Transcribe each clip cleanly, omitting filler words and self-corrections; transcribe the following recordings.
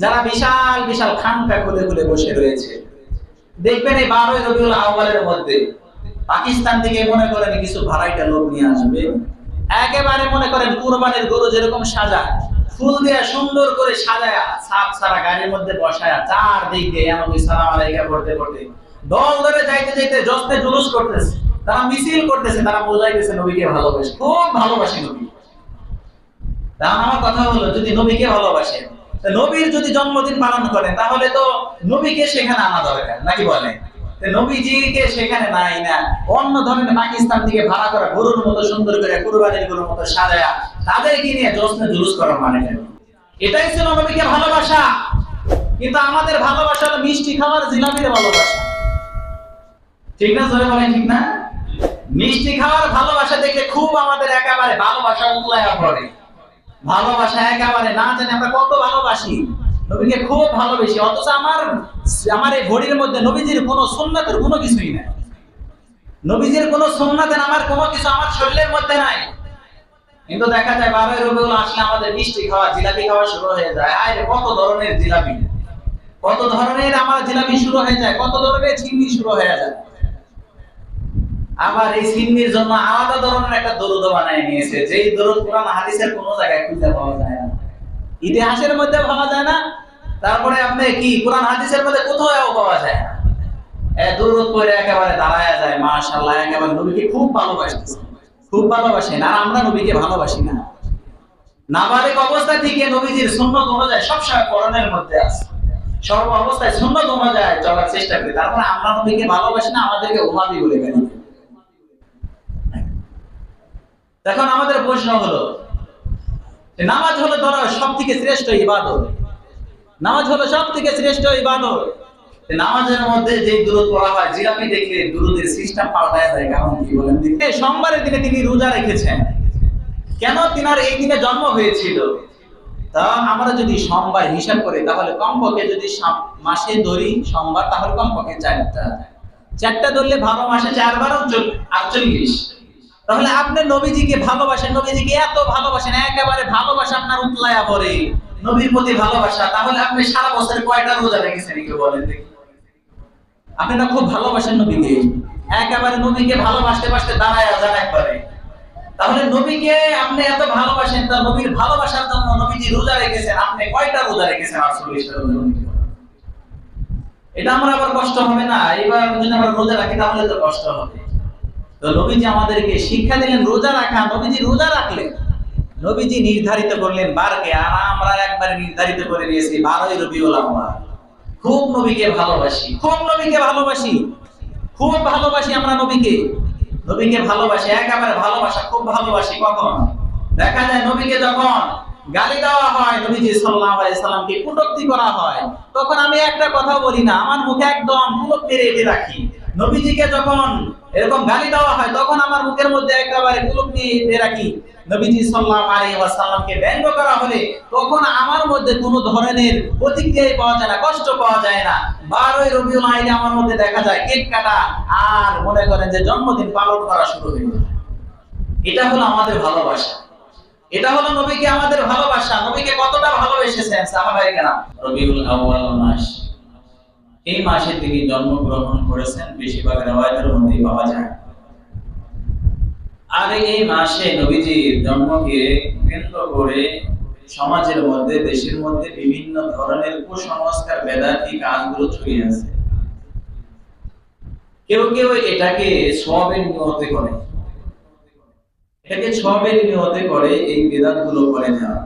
যারা বিশাল বিশাল খানকা খুলে খুলে বসে রয়েছে, দেখবেন এই 12ই রবিউল আউয়ালের মধ্যে পাকিস্তান থেকে মনে করেন কিছু ভাড়াইটা লোক নিয়ে আসবে, একেবারে মনে করেন কুরবানির গরু যেরকম সাজায়, ফুল দিয়ে সুন্দর করে সাজায়া সাত সারা গাড়ির মধ্যে বসায়া চারদিক দিয়ে নবী সালাম আলাইহি পড়তে পড়তে দল ধরে যাইতে যাইতে জশ্নে জুলুস করতেছে, তারা মিছিল করতেছে, তারা বোঝাইতেছে নবীকে ভালোবাসে, খুব ভালোবাসে নবী। তা আমার কথা হলো, যদি নবীকে ভালোবাসেন, নবীর যদি জন্মদিন পালন করেন, তাহলে তো নবীকে সেখানে আনা দরকার, নাকি বলেন? নবীজিকে সেখানে নাই না, অন্য ধরনের পাকিস্তান থেকে ভাড়া করা গরুর মতো সুন্দর করে কুরবানির গরুর মতো সাজায়া তাদেরকে নিয়ে জশ্নে জুলুস করার মানে কেন? এটাই ছিল নবীকে ভালোবাসা। কিন্তু আমাদের ভালোবাসা হলো মিষ্টি খাওয়ার, জিলাপির ভালোবাসা, ঠিক না? জোরে বলেন ঠিক না? মিষ্টি খাওয়ার ভালোবাসা দেখলে খুব আমাদের একেবারে ভালোবাসা উতলায়া পড়ে, ভালোবাসা একেবারে না জানি আমরা কত ভালোবাসি নবীকে, খুব ভালোবাসি, অথচ আমার এই ঘড়ির মধ্যে নবীজির কোনো সুন্নাতের কোনো কিছুই নাই, নবীজির কোনো সুন্নাতের আমার কোনো কিছু আমার শরীরের মধ্যে নাই। কিন্তু দেখা যায় 12ই রবিউল আসলে আমাদের মিষ্টি খাওয়া, জিলাপি খাওয়া শুরু হয়ে যায়। আরে কত ধরনের জিলাপি, কত ধরনের আমার জিলাপি শুরু হয়ে যায়, কত ধরনের চিংড়ি শুরু হয়ে যায়। আবার এই চিংড়ির জন্য আলাদা ধরনের একটা দরুদ বানায় নিয়েছে, যেই দরুদ কোরআন হাদিসের কোনো জায়গায় খুঁজে পাওয়া যায় না, ইতিহাসের মধ্যে পাওয়া যায় না, তারপরে আপনি কি কোরআন হাদিসের মধ্যে কোথাও পাওয়া যায় না। দরুদ পড়ে একেবারে দাঁড়ায়া যায়, মাশাআল্লাহ, একেবারে নবীকে খুব ভালোবাসতেছে, খুব ভালোবাসেন। আর আমরা নবীকে ভালোবাসি না। নাবালিগ অবস্থা থেকে নবীজির সুন্নাত অনুযায়ী সবসময় কোরআনের মধ্যে আছে, সর্ব অবস্থায় সুন্নাত অনুযায়ী চলার চেষ্টা করি, তারপরে আমরা নবীকে ভালোবাসি না, আমাদেরকে ওহাবি বলে গেল। এখন আমাদের প্রশ্ন হলো, নামাজ হলো ধরো সব থেকে শ্রেষ্ঠ ইবাদত, নামাজ হলো সব থেকে শ্রেষ্ঠ ইবাদত, নামাজের মধ্যে যে দুরূদ পড়া হয়, জিলাপি দেখে দুরূদের সিস্টেম পাল্টায় যায়, কারণ কি বলেন? সোমবারের দিনে তিনি রোজা রেখেছেন, কেন? তিনার এই দিনে জন্ম হয়েছিল। তা আমরা যদি সোমবার হিসাব করি, তাহলে কমপক্ষে যদি মাসে ধরি সোমবার, তাহলে কমপক্ষে চারটা ধরলে 12 মাসে 4 বার 48। তাহলে আপনি নবীজিকে ভালোবাসেন, নবীজিকে এত ভালোবাসেন, একেবারে ভালোবাসা আপনার উতলায়া পড়ে, নবীর প্রতি ভালোবাসা, তাহলে আপনি সারা বছরে কয়টা রোজা রেখেছেন একটু বলেন দেখি? আপনি না খুব ভালোবাসেন নবীকে, একেবারে নবীকে ভালোবাসতে বাসতে দাঁড়ায় যান একবারে। তাহলে নবীকে আপনি এত ভালোবাসেন, তা নবীর ভালোবাসার জন্য নবীজি রোজা রেখেছেন, আপনি কয়টা রোজা রেখেছেন? 48টা রোজা। এটা আমার আবার কষ্ট হবে না? এবার যদি আমরা রোজা রাখি তাহলে তো কষ্ট হবে। তো নবীজি আমাদেরকে শিক্ষা দিলেন রোজা রাখা, নবীজি রোজা রাখলেন, নবীজি নির্ধারিত করলেন বারকে, আর আমরা একবারে নির্ধারিত করে নিয়েছি 12ই রবিউল আউয়াল। খুব নবীকে ভালোবাসি, খুব নবীকে ভালোবাসি, খুব ভালোবাসি আমরা নবীকে, নবীকে ভালোবাসি, একেবারে ভালোবাসা, খুব ভালোবাসি। কখন দেখা যায় নবীকে যখন গালি দেওয়া হয়, নবীজি সাল্লাল্লাহু আলাইহি সাল্লামকে কটূক্তি করা হয়, তখন আমি একটা কথা বলি না, আমার মুখে একদম পুলক মেরে এঁটে রাখি। নবীজিকে যখন এরকম গালি দেওয়া হয়, তখন আমার মুখের মধ্যে একেবারে পুলক নিয়ে এঁটে রাখি। নবীজি সাল্লাল্লাহু আলাইহি ওয়াসাল্লামকে ব্যঙ্গ করা হলে তখন আমার মধ্যে কোনো ধরনের প্রতিক্রিয়া পাওয়া যায় না, কষ্ট পাওয়া যায় না। 12ই রবিউল আউয়ালে আমার মধ্যে দেখা যায় কেক কাটা আর মনে করেন যে জন্মদিন পালন করা শুরু হয়ে যায়। এটা হলো আমাদের ভালোবাসা, এটা হলো নবীকে আমাদের ভালোবাসা। নবীকে কতটা ভালোবেসেছেন সাহাবায়ে কেরাম। রবিউল আউয়াল মাস, এই মাসে তিনি জন্মগ্রহণ করেছেন, বেশিরভাগ riwayতের মধ্যে পাওয়া যায়। আর এই মাসে নবীজির জন্মকে কেন্দ্র করে সমাজের মধ্যে, দেশের মধ্যে বিভিন্ন ধরনের কুসংস্কার, বেদাতি কাজগুলো ছড়িয়ে আছে। কেউ কেউ এটাকে সওয়াবের নিয়তে করে, এটাকে সওয়াবের নিয়তে করে এই বেদাতগুলো করে যাওয়া।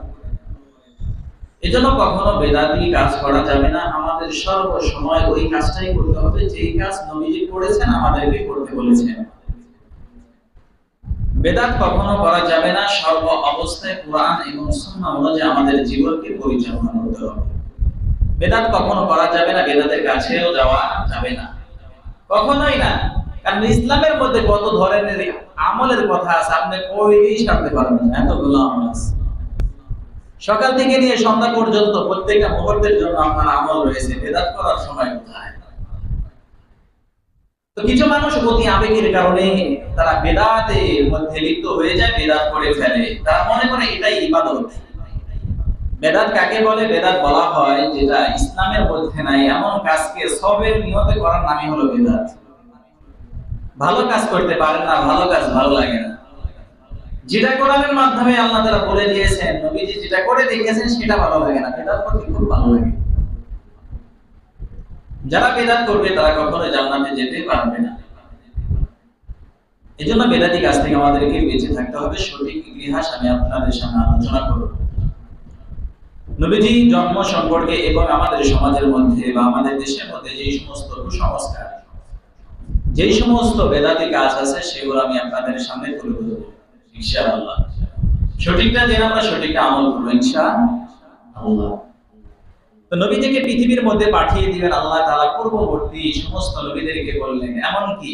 এজন্য কখনো বেদাতি কাজ করা যাবে না। আমাদের সর্ব সময় ওই কাজটাই করতে হবে যেই কাজ নবীজি করেছেন, আমাদেরকে করতে বলেছেন। বেদাত কখনো করা যাবে না। সর্ব অবস্থায় কোরআন এবং সুন্নাহ অনুযায়ী আমাদের জীবনকে পরিচালনা করতে হবে। বেদাত কখনো করা যাবে না, বেদাতের কাছেও যাওয়া যাবে না, কখনোই না। কারণ ইসলামের মধ্যে কত ধরনের আমলের কথা আছে, আপনি কইলেই সারতে পারবেন না, এতগুলো আমল আছে। সকাল থেকে নিয়ে সন্ধ্যা পর্যন্ত প্রত্যেকটা মুহূর্তের জন্য আপনার আমল রয়েছে, বেদাত করার সময় কোথায়? তো কিছু মানুষ অতি আবেগের কারণে তারা বেদাতের মধ্যে লিপ্ত হয়ে যায়, বেদাত করে ফেলে, তারা মনে করে এটাই ইবাদত। বেদাত কাকে বলে? বেদাত বলা হয় যেটা ইসলামের মধ্যে নাই এমন কাজকে সবের নিয়তে করার নামই হলো বেদাত। ভালো কাজ করতে পারেন না, ভালো কাজ ভালো লাগে না। যেটা কোরআনের মাধ্যমে আল্লাহ তাআলা বলে দিয়েছেন, নবীজি যেটা করে দেখিয়েছেন সেটা ভালো লাগে না, বেদাত করতে খুব ভালো লাগে। যারা বেদাত করবে তারা কখনোই জান্নাতে যেতে পারবে না। এজন্য বেদাতি কাজ থেকে আমাদেরকে বেঁচে থাকতে হবে। সঠিক ইতিহাস আমি আপনাদের সামনে আলোচনা করব। নবীজি জন্ম সম্পর্কে এবং আমাদের সমাজের মধ্যে বা আমাদের দেশের মধ্যে যে সমস্ত কুসংস্কার, যে সমস্ত বেদাতি কাজ আছে সেগুলো আমি আপনাদের সামনে তুলে ধরব ইনশাআল্লাহ। সঠিকটা জেনে আমরা সঠিকটা আমল করব ইনশাআল্লাহ। তো নবীজিকে পৃথিবীর মধ্যে পাঠিয়ে দিবেন আল্লাহ তাআলা পূর্ববর্তী সমস্ত নবীদেরকে বললেন, এমন কি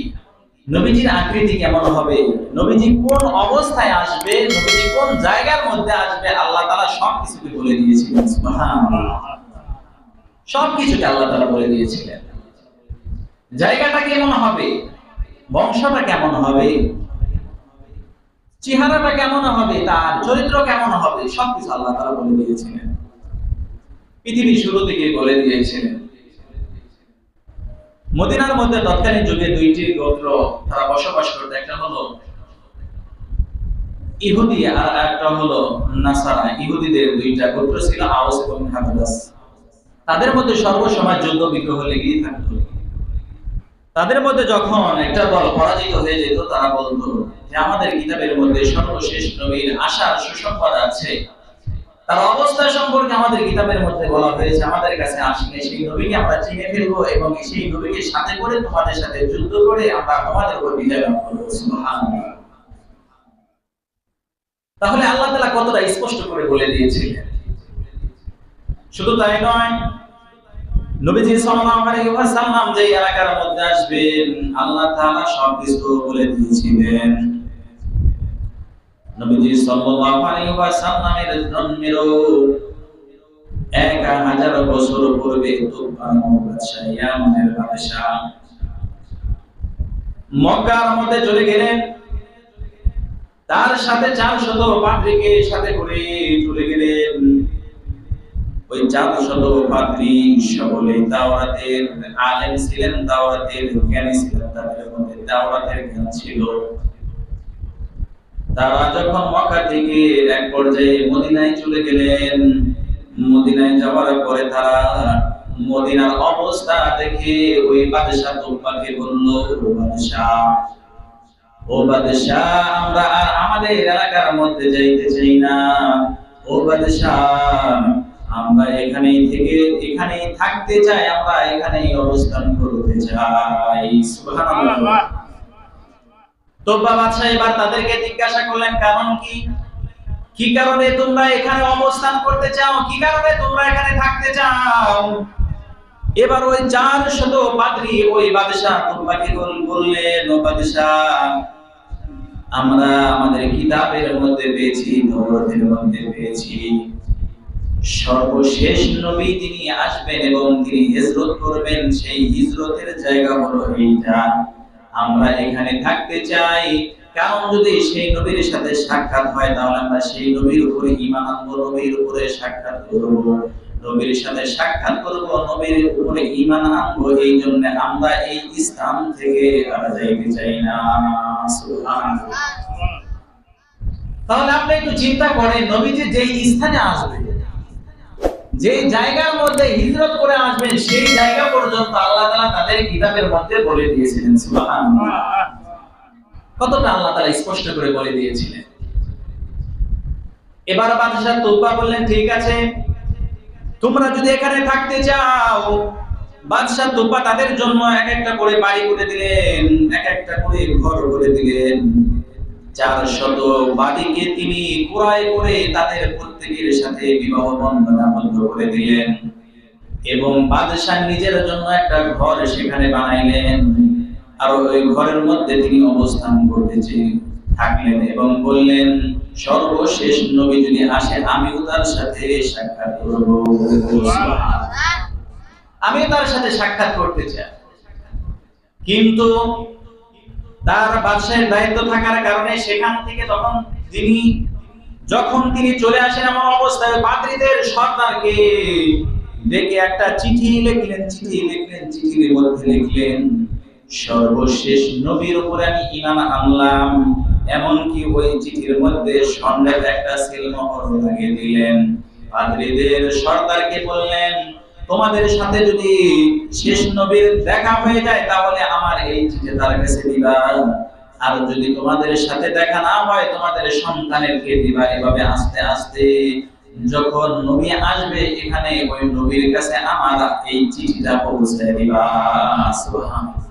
নবীজির আকৃতি কেমন হবে, নবীজি কোন অবস্থায় আসবে, নবীজি কোন জায়গার মধ্যে আসবে, আল্লাহ তাআলা সবকিছুকে বলে দিয়েছিলেন। সুবহানাল্লাহ, সবকিছুকে আল্লাহ তাআলা বলে দিয়েছিলেন। জায়গাটা কেমন হবে, বংশটা কেমন হবে, চেহারাটা কেমন হবে, তার চরিত্র কেমন হবে, সবকিছু আল্লাহ তাআলা বলে দিয়েছিলেন। পৃথিবীর শুরু থেকে বলে দিয়েছিলেন। মদিনার মধ্যে তৎকালীন যুগে দুইটি গোত্র তারা বসবাস করত, একটা হলো ইহুদি আর একটা হলো নাসারা। ইহুদিদের দুইটা গোত্র ছিল, আওস এবং খাজরাজ। তাদের মধ্যে সর্বসময় যুদ্ধ বিগ্রহ লেগেই থাকত। তাদের মধ্যে যখন একটা দল পরাজিত হয়ে যেত, তারা বলতো যে আমাদের কিতাবের মধ্যে সর্বশেষ নবীর আসার সুসংবাদ আছে, তার অবস্থা সম্পর্কে আমাদের কিতাবের মধ্যে বলা হয়েছে, আমাদের কাছে আসলে সেই নবীকে আমরা চিনে ফেলবো এবং সেই নবীকে সাথে করে তোমাদের সাথে যুদ্ধ করে আমরা তোমাদের উপর বিজয় লাভ করব। সুবহানাল্লাহ। তাহলে আল্লাহ তাআলা কতটা স্পষ্ট করে বলে দিয়েছিলেন। শুধু তাই নয়, নবীজি সাল্লাল্লাহু আলাইহি ওয়াসাল্লাম যে এলাকার মধ্যে আসবেন আল্লাহ তাআলা সবকিছু বলে দিয়েছিলেন। নবীজি সাল্লাল্লাহু আলাইহি ওয়াসাল্লামের জন্মের 1000 বছর পূর্বে বাদশাহ ইয়ামানের বাদশাহ মক্কার মধ্যে চলে গেলেন। তার সাথে 400 পাদ্রীকে সাথে করে চলে গেলেন। ওই 400 পাদ্রী সকলে তাওরাতের আলেম ছিলেন, তাওরাতের জ্ঞানী ছিলেন, তাদের মধ্যে তাওরাতের জ্ঞান ছিল। তারা যখন মক্কা থেকে এক পর্যায়ে মদিনায় চলে গেলেন, মদিনায় যাওয়ার পরে তারা মদিনার অবস্থা দেখে ওই বাদশা তুলবাকে বলল, ও বাদশা আমরা আর আমাদের এলাকার মধ্যে যাইতে চাই না। ও বাদশা আমরা এখানেই থাকতে চাই, আমরা এখানেই অবস্থান করতে চাই। সুবহানাল্লাহ। তো বাদশা এবার তাদেরকে জিজ্ঞাসা করলেন, কারণ কি, কি কারণে তোমরা এখানে অবস্থান করতে চাও, কি কারণে তোমরা এখানে থাকতে চাও? এবার ওই 400 পাদ্রী ওই বাদশা তুলবাকে বললেন, ও বাদশা আমরা আমাদের কিতাবের মধ্যে পেয়েছি, তাওরাতের মধ্যে পেয়েছি, সর্বশেষ নবী তিনি আসবেন এবং তিনি হিজরত করবেন, সেই হিজরতের জায়গা হলো এইটা। আমরা এখানে থাকতে চাই, কারণ যদি সেই নবীর সাথে সাক্ষাৎ হয় তাহলে আমরা সেই নবীর উপরে ঈমান আনবো, নবীর উপরে সাক্ষাৎ করব, নবীর সাথে সাক্ষাৎ করব, নবীর উপরে ঈমান আনবো। এই জন্য আমরা এই স্থান থেকে আর যাইতে চাই না। সুবহানাল্লাহ। তাহলে আপনি একটু চিন্তা করেন, নবীজি যেই স্থানে আসবে, যে জায়গার মধ্যে হিজরত করে আসবেন, সেই জায়গা পর্যন্ত আল্লাহ তাআলা তাদের কিতাবের মধ্যে বলে দিয়েছিলেন। সুবহানাল্লাহ। কতটা আল্লাহ তাআলা স্পষ্ট করে বলে দিয়েছিলেন। এবার বাদশা তুলবা বললেন, ঠিক আছে তোমরা যদি এখানে থাকতে চাও। বাদশা তুলবা তাদের জন্য এক একটা করে বাড়ি করে দিলেন, এক একটা করে ঘর করে দিলেন। 400 বাদীকে তিনি কুরাই করে তাদের প্রত্যেকের সাথে বিবাহ বন্ধন আবদ্ধ করে দিলেন এবং বাদশা নিজের জন্য একটা ঘর সেখানে বানাইলেন, আর ওই ঘরের মধ্যে তিনি অবস্থান করতে থাকলেন এবং বললেন, সর্বশেষ নবী যদি আসে আমিও তার সাথে সাক্ষাৎ করব, আমি তার সাথে সাক্ষাৎ করতে চাই। কিন্তু তার বাদশাহের দায়িত্ব থাকার কারণে সেখান থেকে তখন তিনি যখন তিনি চলে আসেন এমন অবস্থায় পাদ্রীদের সর্দারকে ডেকে একটা চিঠি লিখলেন, চিঠির মধ্যে লিখলেন, সর্বশেষ নবীর উপরে আমি ঈমান আনলাম। এমনকি ওই চিঠির মধ্যে স্বর্ণের একটা সিলমোহর লাগিয়ে দিলেন। পাদ্রীদের সর্দারকে বললেন, তোমাদের সাথে যদি শেষ নবীর দেখা হয়ে যায় তাহলে আমার এই চিঠি তার কাছে দিবা, আর যদি তোমাদের সাথে দেখা না হয় তোমাদের সন্তানেরকে দিবা। এভাবে আস্তে আস্তে যখন নবী আসবে এখানে ওই নবীর কাছে আমার এই চিঠিটা পৌঁছে দিবা। সুবহানাল্লাহ।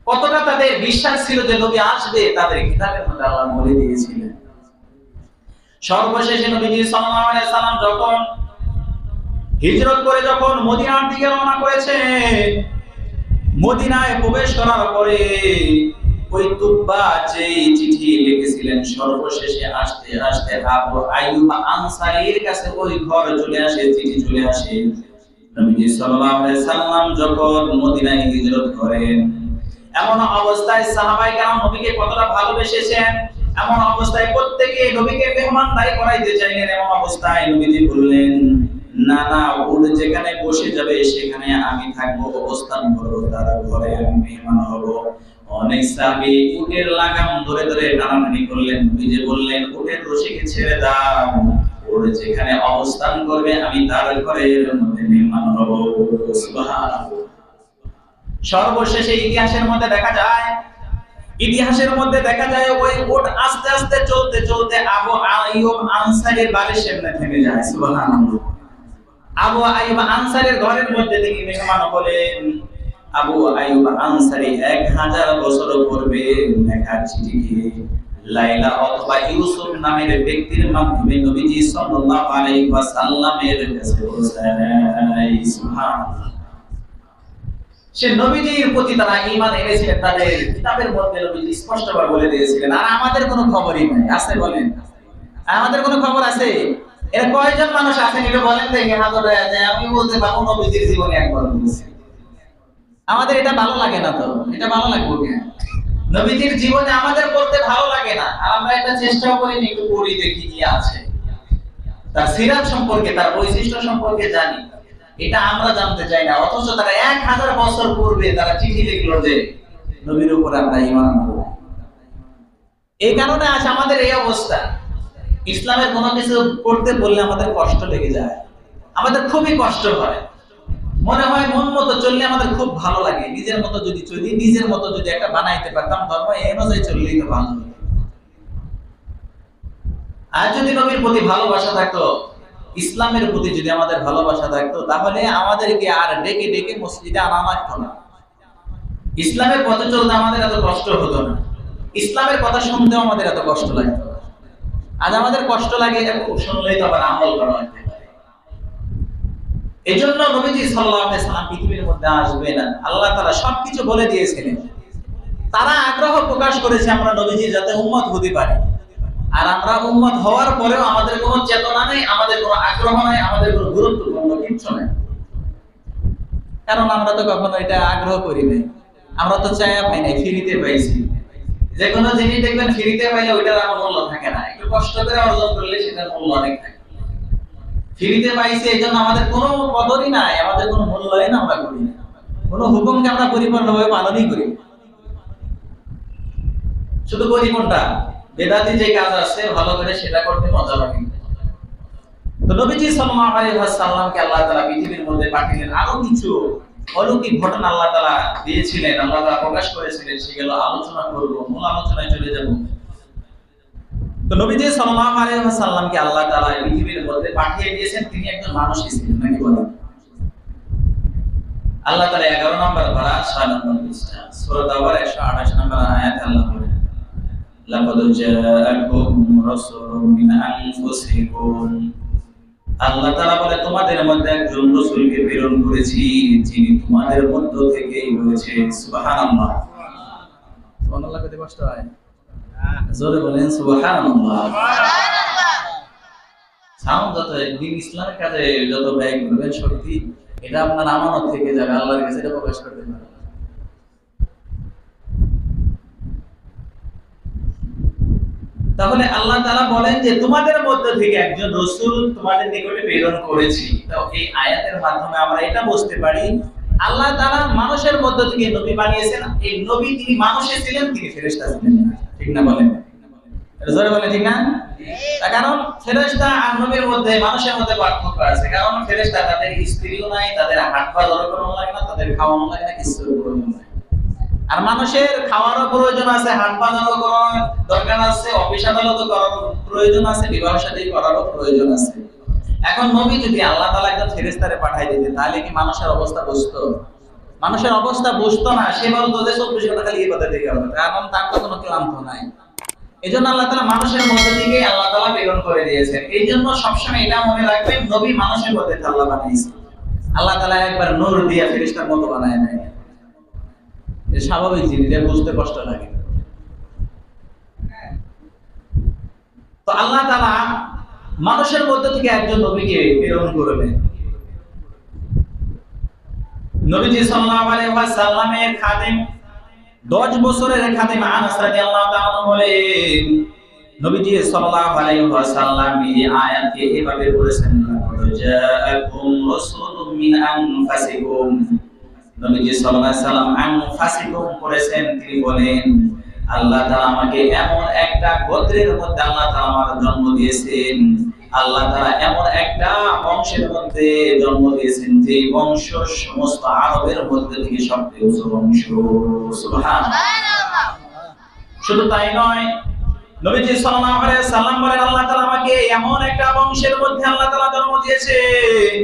কতটা তাদের বিশ্বাস ছিল যে নবী আসবে, তাদের কিতাবের মধ্যে আল্লাহ বলে দিয়েছিলেন। সর্বশেষে নবীজি সাল্লাল্লাহু আলাইহি সাল্লাম যখন হিজরত করে যখন মদিনার দিকে রওনা করেছে, মদিনায় প্রবেশ করার পরে ওই তুব্বা যে চিঠি লিখেছিলেন সর্বশেষে আসতে আসতে আবু আইয়ুব আনসারীর কাছে ওই ঘর চলে আসে, চিঠি চলে আসে। নবীজি সাল্লাল্লাহু আলাইহি সাল্লাম যখন মদিনায় হিজরত করেন, এমন অবস্থায় সাহাবায়ে কেরাম নবীকে কতটা ভালোবেসেছেন, এমন অবস্থায় প্রত্যেকে নবীকে মেহমানদারি করাইতে চাইলেন। এমন অবস্থায় নবীজি বললেন, না না, উট যেখানে বসে যাবে সেখানে আমি থাকবো, অবস্থান করব, তার ঘরে আমি মেহমান হব। অনেক সাহাবী উটের লাগাম ধরে ধরে টানাটানি করলেন। নবীজি বললেন, উটের রশিকে ছেড়ে দাও, উট যেখানে অবস্থান করবে আমি তার ঘরের মধ্যে মেহমান হব। সুবহানাল্লাহ। সর্বশেষে ইতিহাসের মধ্যে দেখা যায় ওই উট আস্তে আস্তে চলতে চলতে আবু আইয়ুব আনসারীর বাড়ির সামনে থেমে যায়। সুবহানাল্লাহ। আবু আইয়ুব আনসারীর ঘরের মধ্যে থেকে মেহমান হলেন। আবু আইয়ুব আনসারী 1000 বছর পূর্বে লেখা চিঠিকে লাইলা অথবা ইউসুফ নামের ব্যক্তির মাধ্যমে নবীজি সাল্লাল্লাহু আলাইহি ওয়াসাল্লামের কাছে পৌঁছায়। সুবহানাল্লাহ। সে নবীজির প্রতি তারা ঈমান এনেছিলেন, তাদের কিতাবের মধ্যে নবীজি স্পষ্টভাবে বলে দিয়েছিলেন। আর আমাদের কোনো খবরই নাই, আছে বলেন? আমাদের কোনো খবর আছে? এর কয়জন মানুষ আছেন এটা বলেন দেখে হাজারে আছে। আমি বলতে পারবো নবীজির জীবনে একবার বলেছি। আমাদের এটা ভালো লাগে না, তো এটা ভালো লাগবে কেন? নবীজির জীবনে আমাদের পড়তে ভালো লাগে না, আর আমরা এটা চেষ্টাও করি না, একটু পড়ি দেখি কি আছে, তার সিরাত সম্পর্কে, তার বৈশিষ্ট্য সম্পর্কে জানি, এটা আমরা জানতে চাই না। অথচ তারা 1000 বছর পূর্বে তারা চিঠি লিখলো যে নবীর উপর আমরা ঈমান আনবো। এই কারণে আজ আমাদের এই অবস্থা। ইসলামের কোনো কিছু করতে বললে আমাদের কষ্ট লেগে যায়, আমাদের খুবই কষ্ট হয়। মনে হয় মন মতো চললে আমাদের খুব ভালো লাগে। নিজের মতো যদি চলি, নিজের মতো যদি একটা বানাইতে পারতাম ধর্ম, এই অনুযায়ী চললেই তো ভালো হতো। আর যদি নবীর প্রতি ভালোবাসা থাকতো, ইসলামের প্রতি যদি আমাদের ভালোবাসা থাকতো, তাহলে আমাদেরকে আর ডেকে ডেকে মসজিদে আনা লাগতো না। ইসলামের পথে চলতে আমাদের এত কষ্ট হতো না, ইসলামের কথা শুনতেও আমাদের এত কষ্ট লাগতো না। আজ আমাদের কষ্ট লাগে, শুনলেই তো আবার আমল করা লাগবে। এই জন্য নবীজি সাল্লাল্লাহু আলাইহি সাল্লাম পৃথিবীর মধ্যে আসবেন, আল্লাহ তাআলা সবকিছু বলে দিয়েছিলেন। তারা আগ্রহ প্রকাশ করেছে আমরা নবীজি যাতে উম্মত হতে পারি। আর আমরা উম্মত হওয়ার পরেও আমাদের কোনো চেতনা নেই, আমাদের কোনো আগ্রহ নেই, আমাদের কোনো গুরুত্বপূর্ণ কিছু নেই। কারণ আমরা তো কখনো এটা আগ্রহ করি নাই, আমরা তো চায়া পাই নাই, ফ্রিতে পাইছি। যে কোনো জিনিস দেখবেন ফ্রিতে পাইলে ওইটার আমার মূল্য থাকে না, একটু কষ্ট করে অর্জন করলে সেটার মূল্য অনেক থাকে। ফ্রিতে পাইছি এই জন্য আমাদের কোনো কদরই নাই, আমাদের কোনো মূল্যায়ন আমরা করি না, কোনো হুকুমকে আমরা পরিপূর্ণভাবে পালনই করি। শুধু করি কোনটা? বেদাতি যে কাজ আছে ভালো করে সেটা করতে মজা লাগে। তো নবীজি সাল্লাল্লাহু আলাইহি ওয়াসাল্লামকে আল্লাহ তাআলা পৃথিবীর মধ্যে পাঠিয়েছেন, আরো কিছু অলৌকিক ঘটনা আল্লাহ তাআলা দিয়েছিলেন, আল্লাহ তাআলা প্রকাশ করেছিলেন, সেগুলো আলোচনা করব, মূল আলোচনায় চলে যাব। তো নবীজি সাল্লাল্লাহু আলাইহি ওয়াসাল্লামকে আল্লাহ তাআলা পৃথিবীর মধ্যে পাঠিয়ে দিয়েছেন, তিনি একজন মানুষই ছিলেন নাকি বলেন? আল্লাহ তাআলা 11 নম্বর পারা 6 নম্বর পৃষ্ঠা সূরা তাওবার 128 নম্বর আয়াত আল্লাহ বলেন, লাকাদ জাআকুম রাসূলুম মিন আনফুসিকুম। আল্লাহ তাআলা বলে তোমাদের মধ্যে একজন রাসূলকে প্রেরণ করেছি, যিনি তোমাদের মধ্য থেকেই রয়েছে। সুবহানাল্লাহ। সুবহানাল্লাহ কত কষ্ট হয়, জোরে বলেন সুবহানাল্লাহ। সাউন্ড যত দিন ইসলামের কাজে যত ব্যয় করবেন শক্তি, এটা আপনার আমানত থেকে যাবে, আল্লাহর কাছে এটা প্রকাশ করতে পারবেন। তাহলে আল্লাহ তাআলা বলেন যে তোমাদের মধ্য থেকে একজন রাসূল তোমাদের নিকটে প্রেরণ করেছি। তো এই আয়াতের মাধ্যমে আমরা এটা বুঝতে পারি আল্লাহ তাআলা মানুষের মধ্য থেকে নবী বানিয়েছেন। এই নবী তিনি মানুষে ছিলেন, তিনি ফেরেশতা ছিলেন না। ঠিক না বলেন? এটা জোরে বলেন ঠিক না? তার কারণ ফেরেশতা আর নবীর মধ্যে মানুষের মধ্যে পার্থক্য আছে। কারণ ফেরেশতা তাদের স্ত্রীও নাই, তাদের হাত পা জড়ো করানো লাগে না, তাদের খাওয়ানো লাগে না, কিছু প্রয়োজন নাই। আর মানুষের খাওয়ারও প্রয়োজন আছে, হাত পা জড়ো করার দরকার আছে, অফিস আদালত করার প্রয়োজন আছে, বিবাহ শাদী করারও প্রয়োজন আছে। এখন নবী যদি আল্লাহ তাআলা একজন ফেরেশতারে পাঠিয়ে দিতেন তাহলে কি মানুষের অবস্থা বুঝতো? মানুষের অবস্থা বুঝতো না। সে বলতো যে 24 ঘন্টা খালি ইবাদত দিতে হবে, কারণ তার তো কোনো ক্লান্ত নাই। এজন্য আল্লাহ তাআলা মানুষের মধ্যে থেকে আল্লাহ তাআলা প্রেরণ করে দিয়েছেন। এইজন্য সবসময় এটা মনে রাখবেন নবী মানুষের মধ্যে আল্লাহ বানিয়েছেন। আল্লাহ তাআলা একবার নূর দিয়ে ফেরেশতার মতো বানায় নাই। এটা স্বাভাবিক জিনিস, এটা বুঝতে কষ্ট লাগে। তো আল্লাহ তাআলা মানুষের মধ্যে থেকে একজন নবীকে প্রেরণ করলেন। নবীজি সাল্লাল্লাহু আলাইহি ওয়াসাল্লামের খাদেম 10 বছরের খাদেম আনাস রাদিয়াল্লাহু তাআলা বলেন নবীজি সাল্লাল্লাহু আলাইহি ওয়াসাল্লাম এই আয়াতকে এভাবে বলেছেন, জাআকুম রাসূলুম মিন আনফুসিকুম। নবীজি সাল্লাল্লাহু আলাইহি ওয়াসাল্লাম আনফুসিকুম করেছেন, তিনি বলেন আল্লাহ তাআলা আমাকে এমন একটা গোত্রের মধ্যে আল্লাহ তাআলা আমার জন্ম দিয়েছেন। আল্লাহ তাআলা এমন একটা বংশের মধ্যে জন্ম দিয়েছেন যে বংশ সমস্ত আরবের মধ্যে থেকে সবচেয়ে উচ্চ বংশ। সুবহানাল্লাহ। শুধু তাই নয়, নবীজি সাল্লাল্লাহু আলাইহি সাল্লাম বলেন আল্লাহ তাআলা আমাকে এমন একটা বংশের মধ্যে আল্লাহ তাআলা জন্ম দিয়েছেন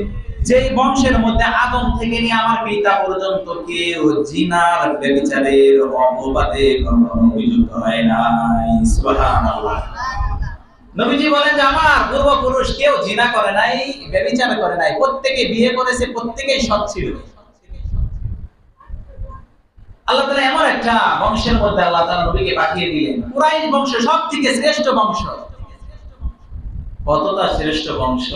যে বংশের মধ্যে আদম থেকে নিয়ে আমার পিতা পর্যন্ত কেউ জিনার ব্যভিচারের অপবাদে কখনো অভিযুক্ত হয় নাই। সুবহানাল্লাহ। নবীজি বলেন যে আমার পূর্বপুরুষ কেউ জিনা করে নাই, ব্যভিচার করে নাই, প্রত্যেকে বিয়ে করেছে, প্রত্যেকেই সৎ ছিল। আল্লাহ তাআলা এমন একটা বংশের মধ্যে আল্লাহ তাআলা নবীকে পাঠিয়ে দিলেন। কুরাইশ বংশ সবথেকে শ্রেষ্ঠ বংশ। কতটা শ্রেষ্ঠ বংশ!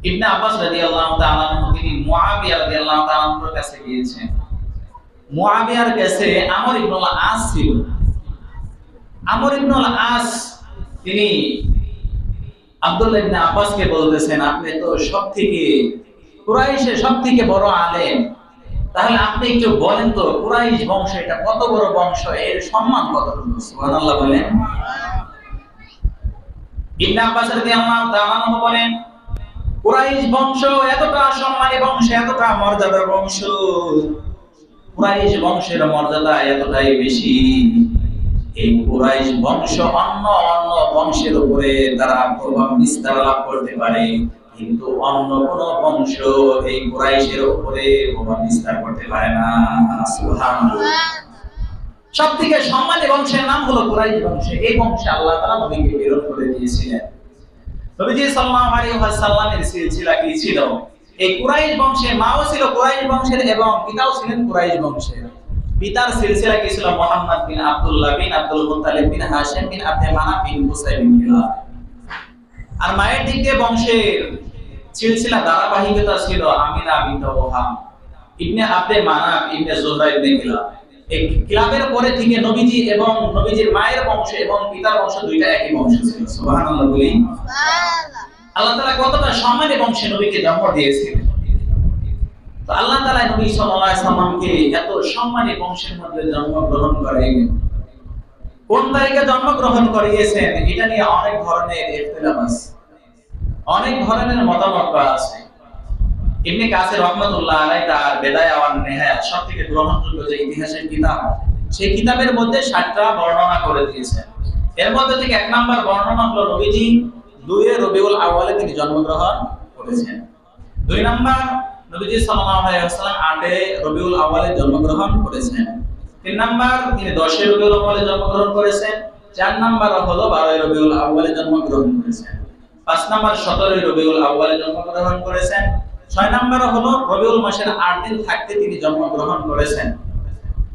ইবনে আব্বাস রাদিয়াল্লাহু তাআলা তিনি মুআবিয়া রাদিয়াল্লাহু তাআলার কাছে গিয়েছেন। মুআবিয়ার কাছে আমর ইবনুল আস ছিল। আমর ইবনুল আস তিনি আব্দুল্লাহ ইবনে আব্বাসকে বলতেছেন, আপনি তো সবথেকে কুরাইশের সবথেকে বড় আলেম, তাহলে আপনি একটু বলেন তো কুরাইশ বংশ এটা কত বড় বংশ, এর সম্মান কত? সুবহানাল্লাহ বলেন। ইবনে আব্বাস রাদিয়াল্লাহু তাআলা বলেন কুরাইশ বংশ এতটা সম্মানী বংশ, এতটা মর্যাদার বংশ, কুরাইশ বংশের মর্যাদা এতটাই বেশি, এই কুরাইশ বংশ অন্য অন্য বংশের উপরে তারা প্রভাব বিস্তার লাভ করতে পারে, কিন্তু অন্য কোন বংশ এই কুরাইশের উপরে প্রভাব বিস্তার করতে পারে না। সুবহানাল্লাহ। সবথেকে সম্মানী বংশের নাম হলো কুরাইশ বংশ। এই বংশে আল্লাহ তাআলা নবীকে প্রেরণ করে দিয়েছিলেন। নবীজি সাল্লাল্লাহু আলাইহি ওয়াসাল্লামের সিলসিলা কি ছিল? এই কুরাইশ বংশে মাও ছিল কুরাইশ বংশের এবং পিতাও ছিলেন কুরাইশ বংশের। পিতার সিলসিলা কি ছিল? মুহাম্মদ বিন আব্দুল্লাহ বিন আব্দুল মুত্তালিব বিন হাশিম বিন আব্দে মানাফ বিন কুসাই বিন কিলাব। আর মায়ের দিক দিয়ে বংশের সিলসিলা ধারাবাহিকতা ছিল আমিনা বিনতে ওহাব, ইবনে আব্দে মানাফ, ইবনে জুহরা, ইবনে কিলাব। এই কিলাবের পরে থেকে নবীজি এবং নবীজির মায়ের বংশ এবং পিতার বংশ দুইটা একই বংশ ছিল। সুবহানাল্লাহ বলি। সুবহানাল্লাহ। আল্লাহ তাআলা কতটা সম্মানী বংশে নবীকে জন্ম দিয়েছিলেন। তো আল্লাহ তাআলা নবী সাল্লাল্লাহু আলাইহি সাল্লামকে এত সম্মানী বংশের মধ্যে জন্মগ্রহণ করাইলেন। কোন তারিখে জন্মগ্রহণ করিয়েছেন এটা নিয়ে অনেক ধরনের ইখতিলাফ আছে, অনেক ধরনের মতামত আছে। ইবনে কাসির রাহমাতুল্লাহ আলাইহি তার বিদায়া ওয়ান নিহায়া সবথেকে গ্রহণযোগ্য যে ইতিহাসের কিতাব, সেই কিতাবের মধ্যে 7টা বর্ণনা করে দিয়েছেন। এর মধ্যে থেকে 1 নাম্বার বর্ণনা হলো নবীজি 2 রবিউল আউয়ালে তিনি জন্মগ্রহণ করেছেন। 2 নাম্বার নবীজি সাল্লাল্লাহু আলাইহি ওয়াসাল্লাম 8 রবিউল আউয়ালে জন্মগ্রহণ করেছেন। 3 নাম্বার তিনি 10 রবিউল আউয়ালে জন্মগ্রহণ করেছেন। 4 নাম্বার হলো 12 রবিউল আউয়ালে জন্মগ্রহণ করেছেন। 5 নাম্বার 17 রবিউল আউয়ালে জন্মগ্রহণ করেছেন। 6 নাম্বার হলো রবিউল মাসের 8 দিন থাকতে তিনি জন্মগ্রহণ করেছেন।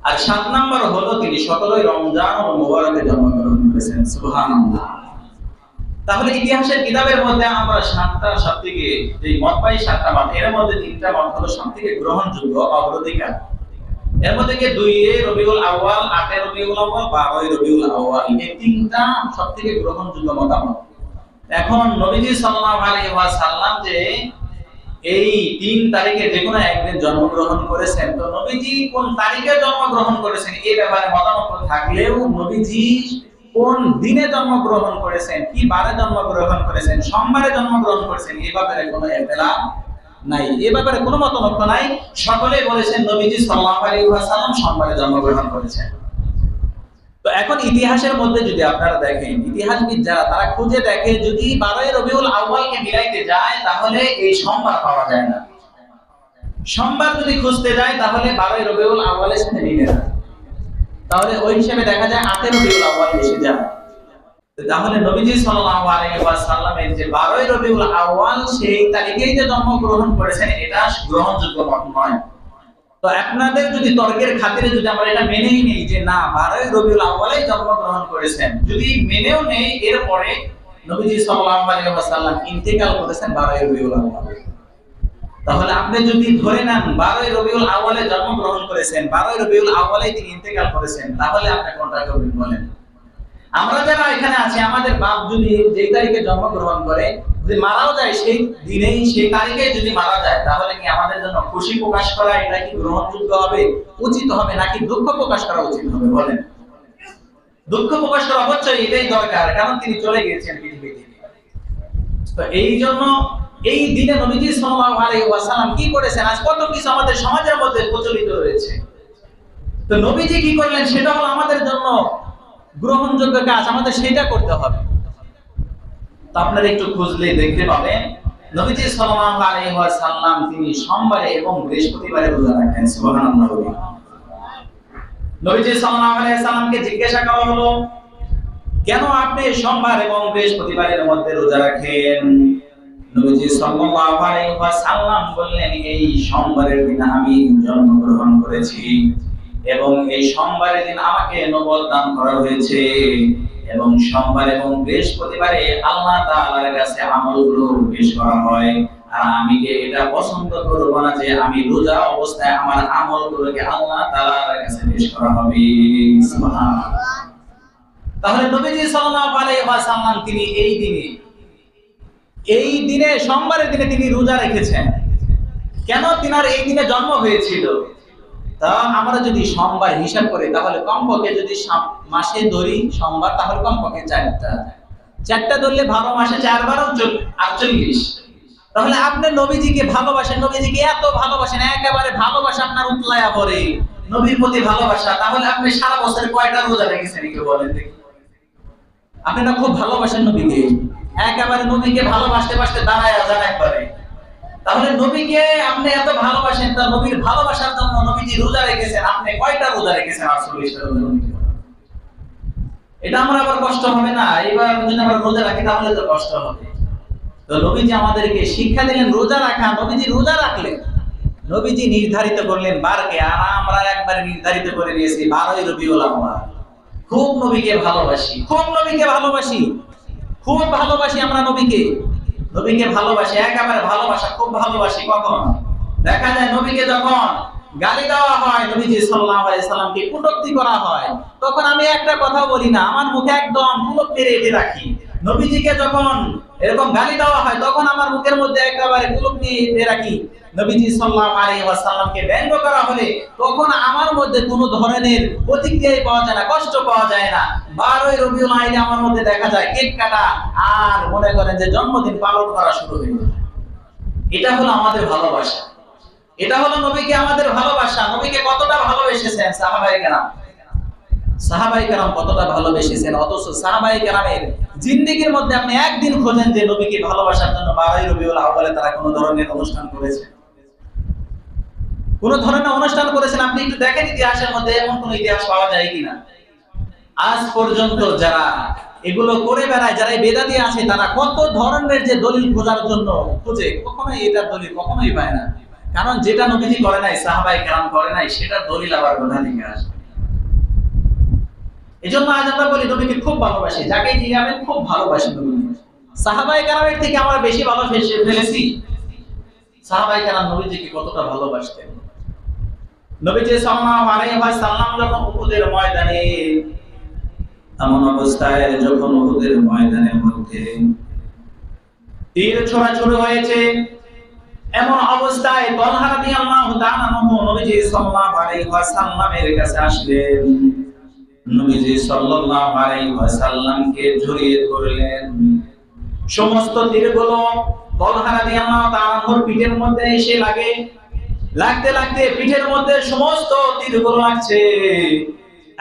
আর 7 নাম্বার হলো তিনি 17 রমজানুল মুবারকে জন্মগ্রহণ করেছেন। সুবহানাল্লাহ। তাহলে ইতিহাসের কিতাবের মধ্যে আমরা 7টা সবথেকে যে মত পাই, 7টা মত, এর মধ্যে 3টা মত হলো সবথেকে গ্রহণযোগ্য, অগ্রাধিকার। এর মধ্যে কি 2 রবিউল আউয়াল, 8 রবিউল আউয়াল, 12 রবিউল আউয়াল, এই তিনটা সবথেকে গ্রহণযোগ্য মতামত। এখন নবীজি সাল্লাল্লাহু আলাইহি ওয়াসাল্লাম যে এই 3 তারিখে যে কোনো একদিন জন্মগ্রহণ করেছেন, তো নবীজি কোন তারিখে জন্মগ্রহণ করেছেন এই ব্যাপারে মতামত থাকলেও নবীজি কোন দিনে জন্মগ্রহণ করেছেন, কি বারে জন্মগ্রহণ করেছেন, সোমবারে জন্মগ্রহণ করেছেন, এই ব্যাপারে কোনো ইখতিলাফ নাই, এই ব্যাপারে কোনো মতানৈক্য নাই। সকলেই বলেছেন নবীজি সাল্লাল্লাহু আলাইহি ওয়াসাল্লাম সোমবারে জন্মগ্রহণ করেছেন। তো এখন ইতিহাসের মধ্যে যদি আপনারা দেখেন, ইতিহাসবিদ যারা তারা খুঁজে দেখে যদি 12 রবিউল আউয়ালকে মিলাইতে যায় তাহলে এই সোমবার পাওয়া যায় না। সোমবার যদি খুঁজতে যায় তাহলে 12 রবিউল আউয়ালের সাথে মিলে না, তাহলে ওই হিসেবে দেখা যায় 8 রবিউল আউয়াল এসে যায়। তাহলে নবীজি সাল্লাল্লাহু আলাইহি ওয়াসাল্লামের যে 12 রবিউল আউয়াল সেই তারিখেই যে জন্মগ্রহণ করেছেন এটা গ্রহণযোগ্য মত নয়। তো আপনাদের যদি তর্কের খাতিরে যদি আমরা এটা মেনেই নেই যে না 12 রবিউল আউয়ালেই জন্মগ্রহণ করেছেন, যদি মেনেও নেই এরপরে নবীজি সাল্লাল্লাহু আলাইহি ওয়াসাল্লাম ইন্তেকাল করেছেন 12 রবিউল আউয়ালে, তাহলে আপনি যদি ধরে নেন 12 রবিউল আউয়ালে জন্মগ্রহণ করেছেন, 12 রবিউল আউয়ালেই তিনি ইন্তেকাল করেছেন, তাহলে আপনি কোনটা করবেন বলেন? আমরা যারা এখানে আছি আমাদের বাপ যদি যেই তারিখে জন্মগ্রহণ করে যদি মারাও যায় সেই দিনেই সেই তারিখে যদি মারা যায়, তাহলে কি আমাদের জন্য খুশি প্রকাশ করা এটা কি গ্রহণযোগ্য হবে, উচিত হবে, নাকি দুঃখ প্রকাশ করা উচিত হবে বলেন? দুঃখ প্রকাশ করা অবশ্যই এটাই দরকার, কারণ তিনি চলে গিয়েছেন পৃথিবী থেকে। তো এই জন্য এই দিনে নবীজি সাল্লাল্লাহু আলাইহি ওয়াসাল্লাম কি করেছেন আজ কত কিছু আমাদের সমাজের মধ্যে প্রচলিত রয়েছে। তো নবীজি কি করলেন সেটা হলো আমাদের জন্য গ্রহণযোগ্য কাজ, আমাদের সেটা করতে হবে। তো আপনারা একটু খুঁজলে দেখতে পাবেন নবীজি সাল্লাল্লাহু আলাইহি ওয়াসাল্লাম তিনি সোমবারে এবং বৃহস্পতিবারে রোজা রাখেন। সুবহানাল্লাহ। নবীজি সাল্লাল্লাহু আলাইহি ওয়াসাল্লামকে জিজ্ঞাসা করা হলো কেন আপনি সোমবার এবং বৃহস্পতিবারের মধ্যে রোজা রাখেন? নবীজি সাল্লাল্লাহু আলাইহি ওয়াসাল্লাম বললেন এই সোমবারের দিন আমি জন্মগ্রহণ করেছি এবং এই সোমবারের দিন আমাকে নবুয়ত দান করা হয়েছে এবং সোমবার এবং বৃহস্পতিবারে আল্লাহ তাআলার কাছে আমলগুলো পেশ করা হয়, আর আমি যে এটা পছন্দ করব না যে আমি রোজা অবস্থায় আমার আমলগুলোকে আল্লাহ তাআলার কাছে পেশ করা হবে। সুবহানাল্লাহ। তাহলে নবীজি সাল্লাল্লাহু আলাইহি ওয়াসাল্লাম তিনি এই দিনে সোমবারের দিনে তিনি রোজা রেখেছেন। কেন? তিনার এই দিনে জন্ম হয়েছিল। তা আমরা যদি সোমবার হিসাব করি তাহলে কমপক্ষে যদি মাসে ধরি সোমবার তাহলে কমপক্ষে 4টা ধরলে 12 মাসে 4 বার 48। তাহলে আপনি নবীজিকে ভালোবাসেন, নবীজিকে এত ভালোবাসেন, একেবারে ভালোবাসা আপনার উতলায়া পড়ে, নবীর প্রতি ভালোবাসা, তাহলে আপনি সারা বছরে কয়টা রোজা রেখেছেন একটু বলেন দেখি? আপনি না খুব ভালোবাসেন নবীকে, একেবারে নবীকে ভালোবাসতে বাসতে দাঁড়ায় যান একবারে। তাহলে নবীকে আপনি এত ভালোবাসেন, তার নবীর ভালোবাসার জন্য নবীজি রোজা রেখেছেন, আপনি কয়টা রোজা রেখেছেন? 48টা রোজা। এটা আমার আবার কষ্ট হবে না? এবার যদি আমরা রোজা রাখি তাহলে তো কষ্ট হবে। তো নবীজি আমাদেরকে শিক্ষা দিলেন রোজা রাখা। নবীজি রোজা রাখলেন, নবীজি নির্ধারিত করলেন বারকে, আর আমরা একবারে নির্ধারিত করে নিয়েছি 12 রবিউল আউয়াল। খুব নবীকে ভালোবাসি, খুব নবীকে ভালোবাসি, খুব ভালোবাসি আমরা নবীকে ভালোবাসি, একেবারে ভালোবাসা, খুব ভালোবাসি। কখন দেখা যায় নবীকে যখন গালি দেওয়া হয়, নবীজি সাল্লাল্লাহু আলাইহি সাল্লামকে কটূক্তি করা হয়, তখন আমি একটা কথা বলি না, আমার মুখে একদম কুলুপ মেরে এঁটে রাখি। নবীজিকে যখন এরকম গালি দেওয়া হয় তখন আমার মুখের মধ্যে একেবারে কুলুপ নিয়ে এঁটে রাখি। নবীজি সাল্লাল্লাহু আলাইহি ওয়াসাল্লামকে ব্যঙ্গ করা হলে তখন আমার মধ্যে কোনো ধরনের প্রতিক্রিয়া পাওয়া যায় না, কষ্ট পাওয়া যায় না। 12 রবিউল আউয়ালে আমার মধ্যে দেখা যায় কেক কাটা আর মনে করেন যে জন্মদিন পালন করা শুরু হয়ে যায়। এটা হলো আমাদের ভালোবাসা, এটা হলো নবীকে আমাদের ভালোবাসা। নবীকে কতটা ভালোবেসেছেন সাহাবায়ে কেরাম কতটা ভালোবেসেছেন, অথচ সাহাবায়ে কেরামের জিন্দেগীর মধ্যে আপনি একদিন খোঁজেন যে নবীকে ভালোবাসার জন্য 12 রবিউল আউয়ালে তারা কোনো ধরনের অনুষ্ঠান করেছে? কোন ধরনের অনুষ্ঠান করেছেন আপনি একটু দেখেন ইতিহাসের মধ্যে, এমন কোন ইতিহাস পাওয়া যায় কিনা? আজ পর্যন্ত যারা এগুলো করে বেড়ায়, যারা বেদাতি আছে, তারা কত ধরনের যে দলিল খোঁজার জন্য খোঁজে, কখনোই এটার দলিল কখনোই পায় না। কারণ যেটা নবীজি করে নাই, সাহাবায়ে কেরাম করে নাই, সেটার দলিল আবার কোথা থেকে আসবে? এজন্য আজ আমরা বলি নবীকে খুব ভালোবাসি, যাকে জিয়াবেন খুব ভালোবাসি নবীকে। সাহাবায়ে কেরামের থেকে আমরা বেশি ভালোবেসে ফেলেছি। সাহাবায়ে কেরাম নবীজিকে কতটা ভালোবাসতেন। নবীজি সাল্লাল্লাহু আলাইহি ওয়াসাল্লাম যখন উহুদের ময়দানে এমন অবস্থায় যখন উহুদের ময়দানের মধ্যে তীর ছোড়াছুড়ি হয়েছে, এমন অবস্থায় তালহা রাদিয়াল্লাহু তাআলা নবীজি সাল্লাল্লাহু আলাইহি ওয়াসাল্লামের কাছে আসলেন। নবীজি সাল্লাল্লাহু আলাইহি ওয়াসাল্লামকে জড়িয়ে ধরলেন। সমস্ত তীরগুলো তালহা রাদিয়াল্লাহু তাআলার পিঠের মধ্যে এসে লাগে। লাগতে লাগতে পিঠের মধ্যে সমস্ত তীরগুলো লাগছে।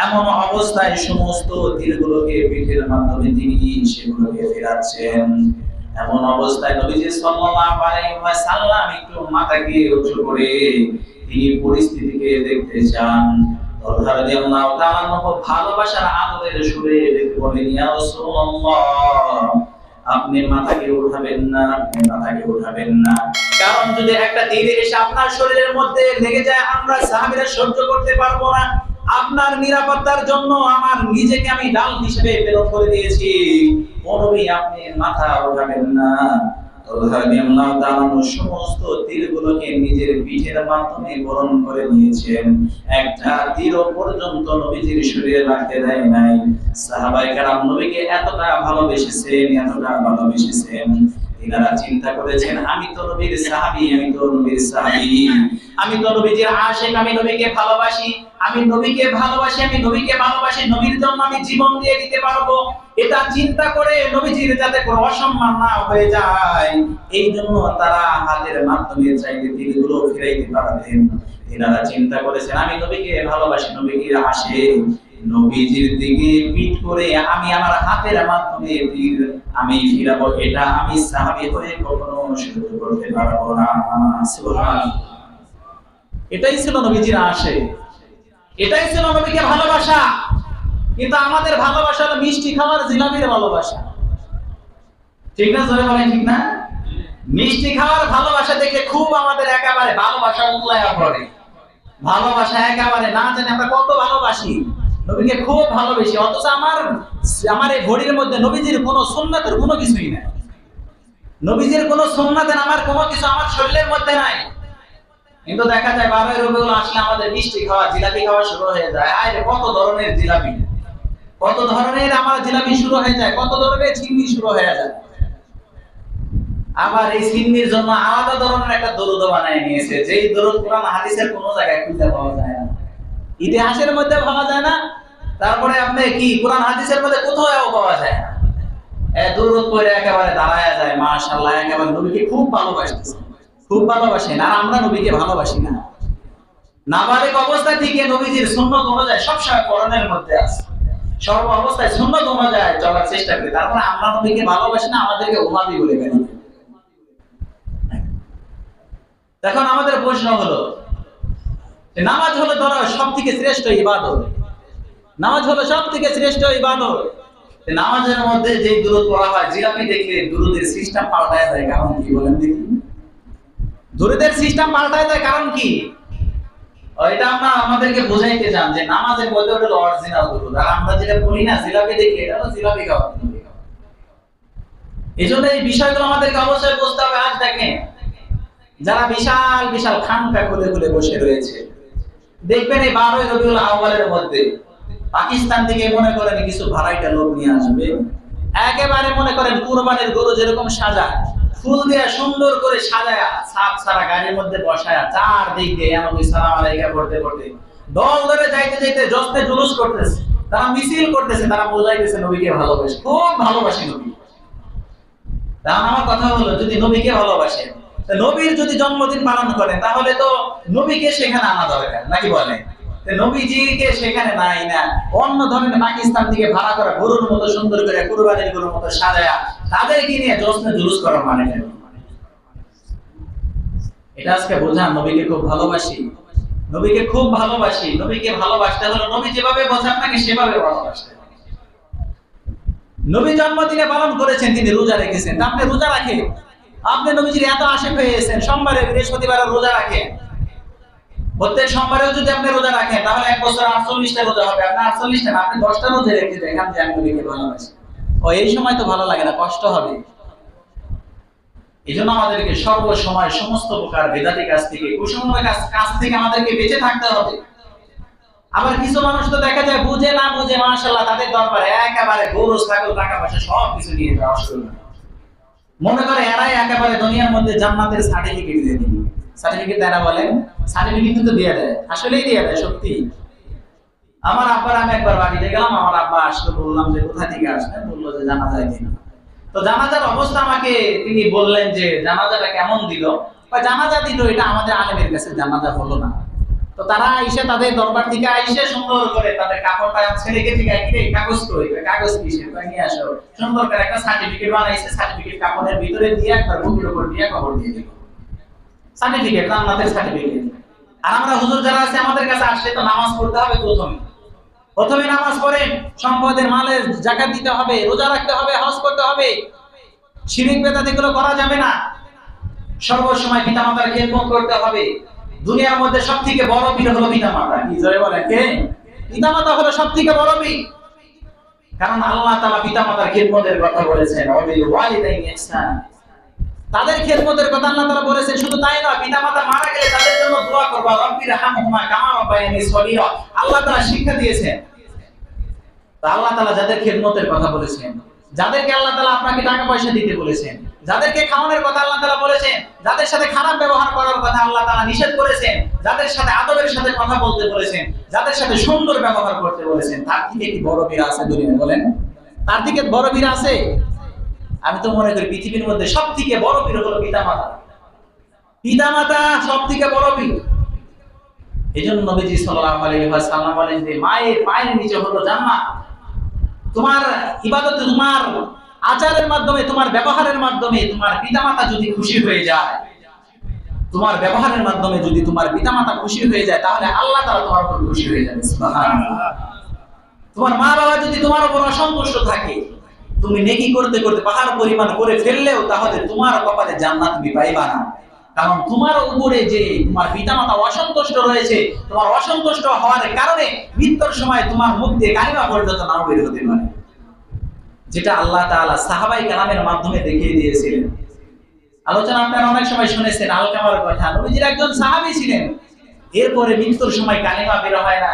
এমন অবস্থায় সমস্ত তীরগুলোকে পিঠের মাধ্যমে তিনি সেগুলোকে ফেরাচ্ছেন। এমন অবস্থায় নবীজি সাল্লাল্লাহু আলাইহি ওয়াসাল্লাম একটু মাথাকে উঁচু করে তিনি পরিস্থিতিকে দেখতে চান। তালহা রাদিয়াল্লাহু তাআলা ভালোবাসার আদরের সুরে বলেন, ইয়া রাসূলুল্লাহ, আপনি মাথাকে উঠাবেন না, আপনি মাথাকে উঠাবেন না। কারণ যদি একটা তীর এসে আপনার শরীরের মধ্যে লেগে যায়, আমরা সাহাবীরা সহ্য করতে পারবো না। আপনার নিরাপত্তার জন্য আমার নিজেকে আমি ডাল হিসেবে প্রেরণ করে দিয়েছি। ও নবী, আপনি মাথা উঠাবেন না। তালহা রাদিয়াল্লাহু তাআলা সমস্ত তীরগুলোকে নিজের পিঠের মাধ্যমে বরণ করে নিয়েছেন। একটা তীর পর্যন্ত নবীজির শরীরে লাগতে দেয় নাই। সাহাবায়ে কেরাম নবীকে এতটা ভালোবেসেছেন, এনারা চিন্তা করেছেন, আমি তো নবীর সাহাবী, আমি তো নবীজির আশিক, আমি নবীকে ভালোবাসি, আমি নবীকে ভালোবাসি, নবীর জন্য আমি জীবন দিয়ে দিতে পারবো। এটা চিন্তা করে নবীজির যাতে কোনো অসম্মান না হয়ে যায়, এই জন্য তারা হাতের মাধ্যমে চাইলে তীরগুলো ফিরাইতে পারতেন। এনারা চিন্তা করেছেন, আমি নবীকে ভালোবাসি, নবীকে আশিক, নবীজির দিকে পিঠ করে আমি আমার হাতের মাধ্যমে তীর আমি ফিরাবো। এটা আমি সাহাবী হয়ে কখনো সহ্য করতে পারবো না। সুবহানাল্লাহ। এটাই ছিল নবীজির আশিক, এটাই ছিল নবীকে ভালোবাসা। কিন্তু আমাদের ভালোবাসা হলো মিষ্টি খাওয়ার, জিলাপির ভালোবাসা। ঠিক না? জোরে বলেন, ঠিক না? মিষ্টি খাওয়ার ভালোবাসা দেখে খুব আমাদের একেবারে ভালোবাসা উতলায়া পড়ে। ভালোবাসা একেবারে না জানি আমরা কত ভালোবাসি, নবীকে খুব ভালোবাসি, অথচ আমার এই ঘড়ির মধ্যে নবীজির কোনো সুন্নাতের কোনো কিছুই নাই। নবীজির কোনো সুন্নাতের আমার কোনো কিছু আমার শরীরের মধ্যে নাই। কিন্তু দেখা যায় 12 রবিউল আসলে আমাদের মিষ্টি খাওয়া, জিলাপি খাওয়া শুরু হয়ে যায়। আরে কত ধরনের জিলাপি, কত ধরনের আমার জিলাপি শুরু হয়ে যায়, কত ধরনের চিংড়ি শুরু হয়ে যায়। আবার এই চিংড়ির জন্য আলাদা ধরনের একটা দরুদ বানায় নিয়েছে, যেই দরুদ কোরআন হাদিসের কোনো জায়গায় খুঁজে পাওয়া যায় না, ইতিহাসের মধ্যে পাওয়া যায় না, তারপরে আপনি কি কোরআন হাদিসের মধ্যে কোথাও পাওয়া যায় না। দরুদ পড়ে একেবারে দাঁড়ায়া যায়, মাশাআল্লাহ, একেবারে নবীকে খুব ভালোবাসতেছেন, খুব ভালোবাসেন। আর আমরা নবীকে ভালোবাসি না। নাবালিক অবস্থা থেকে নবীজির সুন্নাত অনুযায়ী সবসময় কোরআনের মধ্যে আছে, সর্ব অবস্থায় সুন্নাত অনুযায়ী চলার চেষ্টা করি, তারপরে আমরা নবীকে ভালোবাসি না, আমাদেরকে ওহাবি বলে গালি। এখন আমাদের প্রশ্ন হলো, নামাজ হলো ধরো সব থেকে শ্রেষ্ঠ ইবাদত, নামাজ হলো সব থেকে শ্রেষ্ঠ ইবাদত। নামাজের মধ্যে যে দুরূদ পড়া হয়, জিলাপি দেখলে দুরূদের সিস্টেম পাল্টায় যায়, কারণ কি বলেন দেখি? দুরূদের সিস্টেম পাল্টায় যায় কারণ কি? এটা আমরা আমাদেরকে বোঝাইতে চান যে নামাজের মধ্যে হলো অরিজিনাল দুরূদ, আর আমরা যেটা পড়ি না জিলাপি দেখি, এটা হলো জিলাপি খাওয়া। এজন্য এই বিষয়গুলো আমাদেরকে অবশ্যই বুঝতে হবে। আজ দেখেন, যারা বিশাল বিশাল খানকা খুলে খুলে বসে রয়েছে, দেখবেন এই 12 রবিউল আউয়ালের মধ্যে পাকিস্তান থেকে মনে করেন কিছু ভাড়াইটা লোক নিয়ে আসবে, একেবারে মনে করেন কুরবানির গরু যেরকম সাজায়, ফুল দিয়ে সুন্দর করে সাজায়া সাত সারা গাড়ির মধ্যে বসায়া চারদিক দিয়ে নবী সালাম আলাইহি পড়তে পড়তে দল ধরে যাইতে যাইতে জশ্নে জুলুস করতেছে, তারা মিছিল করতেছে, তারা বোঝাইতেছে নবীকে ভালোবাসে, খুব ভালোবাসে নবী। তাহলে আমার কথা হলো, যদি নবীকে ভালোবাসেন, নবীর যদি জন্মদিন পালন করেন, তাহলে তো নবীকে সেখানে আনা দরকার, নাকি বলেন? নবীজিকে সেখানে নাই না, অন্য ধরনের পাকিস্তান থেকে ভাড়া করা গরুর মতো সুন্দর করে কুরবানির গরুর মতো সাজায়া তাদেরকে নিয়ে জশ্নে জুলুস করার মানে কেন? এটা আজকে বোঝান নবীকে খুব ভালোবাসি, নবীকে খুব ভালোবাসি। নবীকে ভালোবাসতে হলো নবী যেভাবে বোঝান আপনাকে সেভাবে ভালোবাসতে হবে। নবী জন্মদিনে পালন করেছেন, তিনি রোজা রেখেছেন, আপনি রোজা রাখেন। আপনি নবীজির এত আশিক হয়ে গেছেন, সোমবারে বৃহস্পতিবারে রোজা রাখেন, প্রত্যেক সোমবারেও যদি আপনি রোজা রাখেন, তাহলে এক বছর 48টা রোজা হবে। আপনি 48টা না, আপনি 10টা রোজা রেখে দেখান যে আমি নবীকে ভালোবাসি। ও এই সময় তো ভালো লাগে না, কষ্ট হবে। এই জন্য আমাদেরকে সর্বসময় সমস্ত প্রকার বেদাতি কাজ থেকে, কুসংস্কার কাজ থেকে আমাদেরকে বেঁচে থাকতে হবে। আবার কিছু মানুষ তো দেখা যায় বুঝে না বুঝে মাশাআল্লাহ তাদের দরবারে একেবারে গরু ছাগল টাকা পয়সা সব কিছু নিয়ে যাওয়া শুরু করে। মনে করে এরাই একেবারে দুনিয়ার মধ্যে জান্নাতের সার্টিফিকেট দিয়ে দিবে। সার্টিফিকেট দেয় না বলেন? সার্টিফিকেট কিন্তু দিয়ে দেয়, আসলেই দিয়ে দেয়, সত্যি। আমার আব্বার আমি একবার বাড়িতে গেলাম, আমার আব্বা আসলে বললাম যে কোথা থেকে আসলেন, বললো যে জানাজায় দিন। তো জানাজার অবস্থা আমাকে তিনি বললেন যে জানাজাটা কেমন দিল, বা জানাজা দিল এটা আমাদের আলেমের কাছে জানাজা হলো না। তো তারা আইসে তাদের দরবার থেকে আইসে সুন্দর করে তাদের কাপড়টা ছেলেকে থেকে কাগজ করে, কাগজ কিসে নিয়ে আসো, সুন্দর করে একটা সার্টিফিকেট বানাইছে, সার্টিফিকেট কাপড়ের ভিতরে দিয়ে একবার বুকের উপর দিয়ে কবর দিয়ে দিল। সার্টিফিকেট, জান্নাতের সার্টিফিকেট। আর আমরা হুজুর যারা আছে আমাদের কাছে আসলে তো নামাজ পড়তে হবে, প্রথমে নামাজ পড়ে সম্পদের মালের যাকাত দিতে হবে, রোজা রাখতে হবে, হজ করতে হবে, শিরক বেদাত এগুলো করা যাবে না, সর্বসময় পিতামাতার খেদমত করতে হবে। দুনিয়ার মধ্যে সবথেকে বড় পীর হলো পিতামাতা। কি জোরে বলেন কে? পিতামাতা হলো সবথেকে বড় পীর। কারণ আল্লাহ তাআলা পিতামাতার খেদমতের কথা বলেছেন, ওয়াবিল ওয়ালিদাইনি ইহসান। তাদের খেদমতের কথা আল্লাহ তাআলা বলেছেন। শুধু তাই নয়, পিতামাতা মারা গেলে তাদের জন্য দোয়া করবা, রব্বিরহামহুমা কামা রাব্বায়ানি সগীরা। আল্লাহ তাআলা শিক্ষা দিয়েছেন। তা আল্লাহ তাআলা যাদের খেদমতের কথা বলেছেন, যাদেরকে আল্লাহ তাআলা আপনাকে টাকা পয়সা দিতে বলেছেন, যাদেরকে খাওয়ানোর কথা আল্লাহ তাআলা বলেছেন, যাদের সাথে খারাপ ব্যবহার করার কথা আল্লাহ তাআলা নিষেধ করেছেন, যাদের সাথে আদবের সাথে কথা বলতে বলেছেন, যাদের সাথে সুন্দর ব্যবহার করতে বলেছেন, তার থেকে কি বড় বীর আছে দুনিয়ায় বলেন? তার থেকে বড় বীর আছে? আমি তো মনে করি পৃথিবীর মধ্যে সবথেকে বড় বীর হলো পিতামাতা। পিতামাতা সবথেকে বড় বীর। এইজন্য নবীজি সাল্লাল্লাহু আলাইহি ওয়াসাল্লাম বলেন যে মায়ের পায়ের নিচে হলো জান্নাত। তোমার ইবাদতে, তোমার আচারের মাধ্যমে, তোমার ব্যবহারের মাধ্যমে তোমার পিতামাতা যদি খুশি হয়ে যায়, তোমার ব্যবহারের মাধ্যমে যদি তোমার পিতামাতা খুশি হয়ে যায়, তাহলে আল্লাহ তাআলা তোমার উপর খুশি হয়ে যাবে। সুবহানাল্লাহ। তোমার মা বাবা যদি তোমার উপর অসন্তুষ্ট থাকে, তুমি নেকি করতে করতে পাহাড় পরিমাণ করে ফেললেও তাহলে তোমার কপালে জান্নাত তুমি পাইবা না। কারণ তোমার উপরে যে তোমার পিতামাতা অসন্তুষ্ট রয়েছে, তোমার অসন্তুষ্ট হওয়ার কারণে মৃত্যুর সময় তোমার মুখ দিয়ে কালিমা পর্যন্ত নাও বের হতে পারে, যেটা আল্লাহ তাআলা সাহাবায়ে কেরামের মাধ্যমে দেখিয়ে দিয়েছিলেন। আলোচনা আপনারা অনেক সময় শুনেছেন আলকামার কথা। নবীজির একজন সাহাবী ছিলেন, এরপরে মৃত্যুর সময় কালিমা বের হয় না।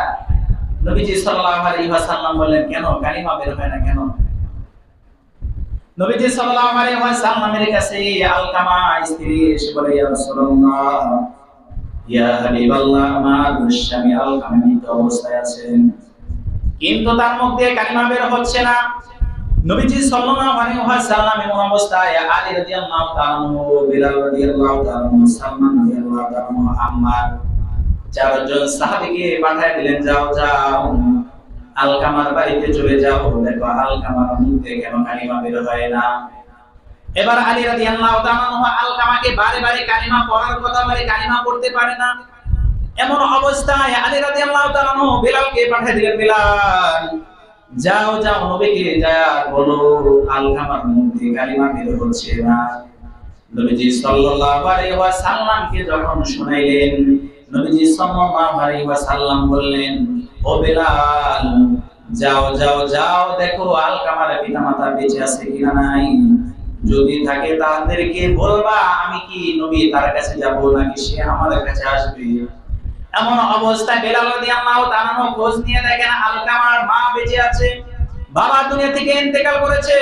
নবীজি সাল্লাল্লাহু আলাইহি ওয়াসাল্লাম বললেন, কেন কালিমা বের হয় না কেন? নবীজি সাল্লাল্লাহু আলাইহি ওয়াসাল্লামের কাছে আলকামা স্ত্রী এসে বলে, ইয়া রাসূলুল্লাহ, ইয়া হাবিবাল্লাহ, আমার স্বামী আলকামা মৃত অবস্থায় আছেন, কিন্তু তার মুখ দিয়ে কালিমা বের হচ্ছে না। নবীজি সাল্লাল্লাহু আলাইহি ওয়াসাল্লাম এমন অবস্থায় আলী রাদিয়াল্লাহু তাআলা আনহু, বিলাল রাদিয়াল্লাহু তাআলা আনহু, সালমান রাদিয়াল্লাহু তাআলা আনহু, আম্মার চারজন সাহাবীকে পাঠিয়ে দিলেন, যাও যাও আলকামার বাড়িতে চলে যাও, দেখো আলকামার মুখে কেন কালিমা বের হয় না। এবার আলী রাদিয়াল্লাহু তাআলা আনহু আলকামাকে বারে বারে কালিমা পড়ার কথা বলে, কালিমা পড়তে পারে না। এমন অবস্থায় আলী রাদিয়াল্লাহু তাআলা আনহু বিলালকে পাঠিয়ে দিলেন, বিলাল যাও যাও নবীকে যা বলো আলকামার মুখে কালিমা বের হচ্ছে না। নবীজি সাল্লাল্লাহু আলাইহি ওয়াসাল্লামকে যখন শুনাইলেন, নবীজি সাল্লাল্লাহু আলাইহি ওয়াসাল্লাম বললেন, ও বিলাল, যাও যাও যাও দেখো আলকামার পিতামাতা বেঁচে আছে কিনা নাই, যদি থাকে তাদেরকে বলবা আমি কি নবী তার কাছে যাব নাকি সে আমাদের কাছে আসবে। এমন অবস্থায় বিলাল রাদিয়াল্লাহু তাআলা খোঁজ নিয়ে দেখেন আলকামার মা বেঁচে আছে, বাবা দুনিয়া থেকে ইন্তেকাল করেছে।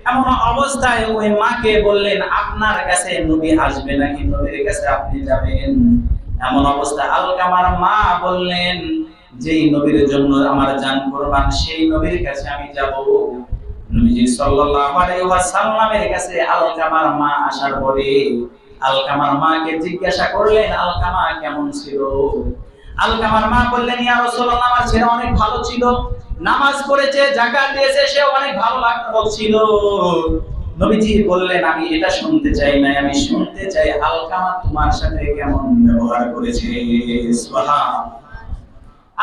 এমন অবস্থায় ওই মাকে বললেন, আপনার কাছে নবী আসবে নাকি নবীর কাছে আপনি যাবেন? এমন অবস্থায় আলকামার মা বললেন, যেই নবীর জন্য আমার জান কুরবান সেই নবীর কাছে আমি যাব। নবীজি সাল্লাল্লাহু আলাইহি ওয়াসাল্লামের কাছে আলকামার মা আসার পরে আলকামার মাকে জিজ্ঞাসা করলেন, আলকামা কেমন ছিল? আলকামার মা বললেন, ইয়া রাসূলুল্লাহ, আমার ছেলে অনেক ভালো ছিল, নামাজ পড়েছে, যাকাত দিয়েছে, সে অনেক ভালো লাগছিল। নবীজি বললেন, আমি এটা শুনতে চাই না, আমি শুনতে চাই আলকামা তোমার সাথে কেমন ব্যবহার করেছে। সুবহানাল্লাহ।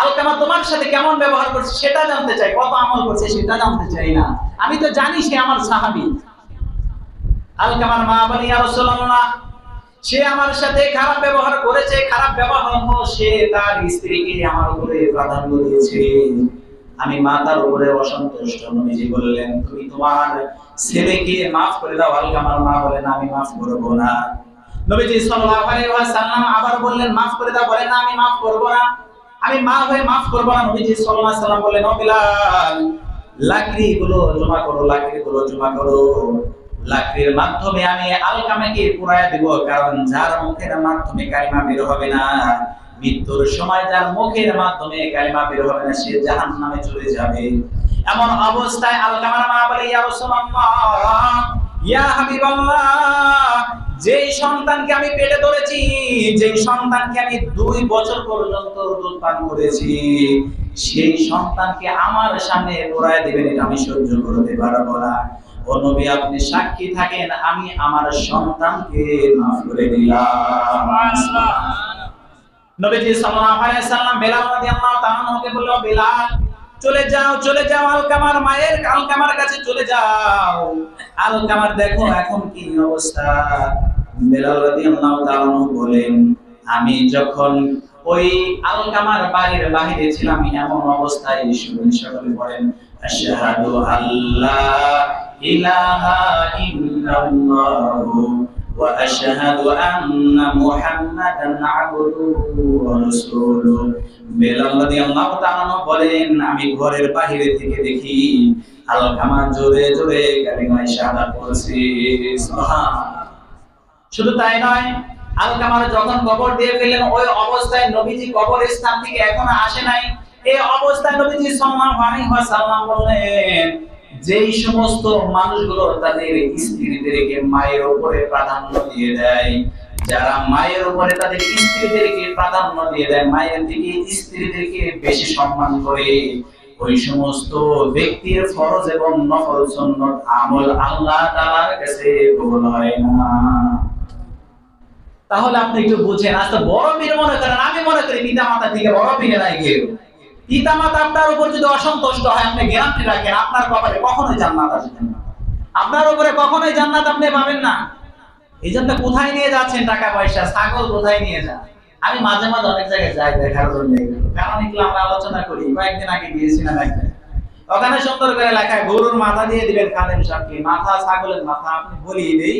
আলকামা তোমার সাথে কেমন ব্যবহার করছে সেটা জানতে চাই, কত আমল করছে সেটা জানতে চাই না, আমি তো জানি সে আমার সাহাবী। আলকামার মা বলে, ইয়া রাসূলুল্লাহ, সে আমার সাথে খারাপ ব্যবহার করেছে, খারাপ ব্যবহার হলো সে তার স্ত্রীকে আমার উপরে প্রাধান্য দিয়েছে। আমি মাতার উপরে অসন্তুষ্ট। নবীজি বললেন, তুমি তোমার ছেলেকে মাফ করে দাও। আলকামার মা বলেন, আমি মাফ করব না। নবীজি সাল্লাল্লাহু আলাইহি ওয়াসাল্লাম আবার বললেন, মাফ করে দাও। বলেন, না, আমি মাফ করব না, আমি মা হয়ে মাফ করব না। নবীজি সাল্লাল্লাহু আলাইহি ওয়াসাল্লাম বললেন, ও বিলাল, লাকড়িগুলো জমা করো, লাকড়িগুলো জমা করো। লাকড়ির মাধ্যমে আমি আলকামাকে পুরায়া দেব, কারণ যার মুখের মাধ্যমে কালিমা বের হবে না, মৃত্যুর সময় যার মুখের মাধ্যমে কালিমা বের হবে না, সে জাহান্নামে চলে যাবে। এমন অবস্থায় আলকামার মা বলে, ইয়া রাসূলুল্লাহ, ইয়া হাবিবাল্লাহ, যেই সন্তানকে আমি পেটে ধরেছি, যেই সন্তানকে আমি 2 বছর পর্যন্ত দুধ পান করেছি, সেই সন্তানকে আমার সামনে পোড়ায় দিবেন, এটা আমি সহ্য করতে পারবো না। ও নবী, আপনি সাক্ষী থাকেন, আমি আমার সন্তানকে মাফ করে দিলাম। নবীজি সাল্লাল্লাহু আলাইহি ওয়াসাল্লাম বেলাল রাদিয়াল্লাহু তাআলা আনহুকে বলল, বেলাল, চলে যাও, চলে যাও, আলকামার মায়ের আলকামার কাছে চলে যাও। আলকামার দেখো এখন কি অবস্থা। বেলাল রাদিয়াল্লাহু তাআলা আনহু বলেন, আমি যখন ওই আলকামার বাড়ির বাহিরে ছিলাম, এমন অবস্থায় শুনুন, সকলে বলেন, আশহাদু আল্লা ইলাহা ইল্লাল্লাহু ওয়া আশহাদু আন্না মুহাম্মাদান আবদুহু ওয়া রাসূলুহু। বেলাল রাদিয়াল্লাহু তাআলা বলেন, আমি ঘরের বাহিরে থেকে দেখি আলকামা জোরে জোরে কালিমা শাহাদাত পড়ছে। সুবহানাল্লাহ। শুধু তাই নয়, আলকামার যখন কবর দিয়ে ফেললেন, ওই অবস্থায় নবীজি কবরস্থান থেকে এখনো আসে নাই। এই অবস্থায় নবীজি সাল্লাল্লাহু আলাইহি ওয়াসাল্লাম বললেন, যেই সমস্ত মানুষগুলো তাদের স্ত্রীদেরকে মায়ের উপরে প্রাধান্য দিয়ে দেয়, যারা মায়ের উপরে তাদের স্ত্রীদেরকে প্রাধান্য দিয়ে দেয়, মায়ের থেকে স্ত্রীদেরকে বেশি সম্মান করে, ওই সমস্ত ব্যক্তির ফরজ এবং নফল সুন্নাত আমল আল্লাহ তাআলার কাছে কবুল হয় না। তাহলে আপনি একটু বুঝেন, আজকে বড় পীর মনে করেন, আমি মনে করি পিতা মাতা থেকে বড় পীরে নাই কেউ। পিতা মাতা আপনার উপর যদি অসন্তুষ্ট হয়, আপনি গ্যারান্টি রাখেন আপনার কপালে কখনোই জান্নাত আসবে না, আপনার উপরে কখনোই জান্নাত আপনি পাবেন না। এই জন্য কোথায় নিয়ে যাচ্ছেন টাকা পয়সা, ছাগল কোথায় নিয়ে যান? আমি মাঝে মাঝে অনেক জায়গায় যাই দেখার জন্য, কারণ এগুলো আমরা আলোচনা করি। কয়েকদিন আগে গিয়েছিলাম একদিন, ওখানে সুন্দর করে লেখা, গরুর মাথা দিয়ে দিবেন খাদেম সাহেবকে, মাথা ছাগলের মাথা। আপনি বলিয়ে দেই,